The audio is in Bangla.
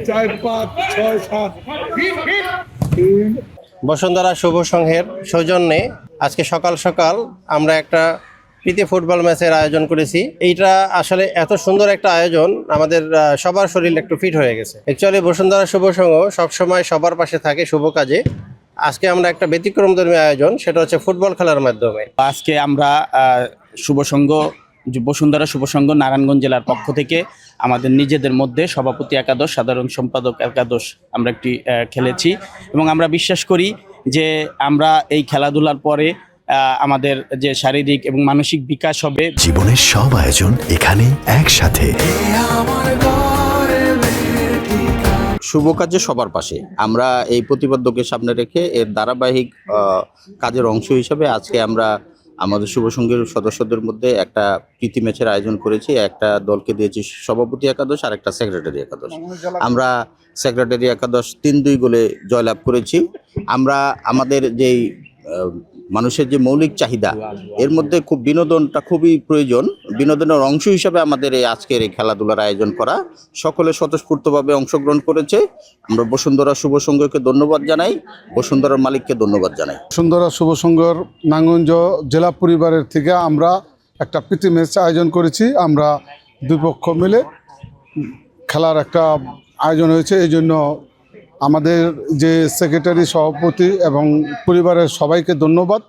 4, 5, 6, 7 বসুন্ধরা শুভ সংঘের সৌজন্যে আজকে সকাল সকাল আমরা একটা প্রীতি ফুটবল ম্যাচের আয়োজন করেছি। এইটা আসলে এত সুন্দর একটা আয়োজন, আমাদের সবার শরীর একটু ফিট হয়ে গেছে। অ্যাকচুয়ালি বসুন্ধরা শুভ সংঘ সবসময় সবার পাশে থাকে শুভ কাজে। আজকে আমরা একটা ব্যতিক্রমধর্মী আয়োজন, সেটা হচ্ছে ফুটবল খেলার মাধ্যমে। আজকে আমরা শুভ সংঘ বসুন্ধরা শুভ সংঘ নারায়ণগঞ্জ জেলার পক্ষ থেকে আমাদের নিজেদের মধ্যে সভাপতি একাদশ, সাধারণ সম্পাদক একাদশ আমরা একটি খেলেছি এবং আমরা বিশ্বাস করি যে আমরা এই খেলাধুলার পরে আমাদের যে শারীরিক এবং মানসিক বিকাশ হবে। জীবনের সব আয়োজন এখানে একসাথে। শুভ কাজে সবার পাশে, আমরা এই প্রতিপাদ্যকে সামনে রেখে এর ধারাবাহিক কাজের অংশ হিসেবে আজকে আমরা আমাদের শুভ সংঘের সদস্যদের মধ্যে একটা প্রীতি ম্যাচের আয়োজন করেছি। একটা দলকে দিয়েছি সভাপতি একাদশ আর একটা সেক্রেটারি একাদশ। আমরা সেক্রেটারি একাদশ 3-2 গোলে জয়লাভ করেছি। আমরা আমাদের যেই মানুষের যে মৌলিক চাহিদা, এর মধ্যে খুব বিনোদনটা খুবই প্রয়োজন। বিনোদনের অংশ হিসাবে আমাদের এই আজকের এই খেলাধুলার আয়োজন করা। সকলে স্বতঃস্ফূর্তভাবে অংশগ্রহণ করেছে। আমরা বসুন্ধরা শুভ সংঘকে ধন্যবাদ জানাই, বসুন্ধরার মালিককে ধন্যবাদ জানাই। বসুন্ধরা শুভ সংঘর নারায়ণগঞ্জ জেলা পরিবারের থেকে আমরা একটা প্রীতি ম্যাচ আয়োজন করেছি। আমরা দুই পক্ষ মিলে খেলার একটা আয়োজন হয়েছে। এই জন্য আমাদের যে সেক্রেটারি, সভাপতি এবং পরিবারের সবাইকে ধন্যবাদ।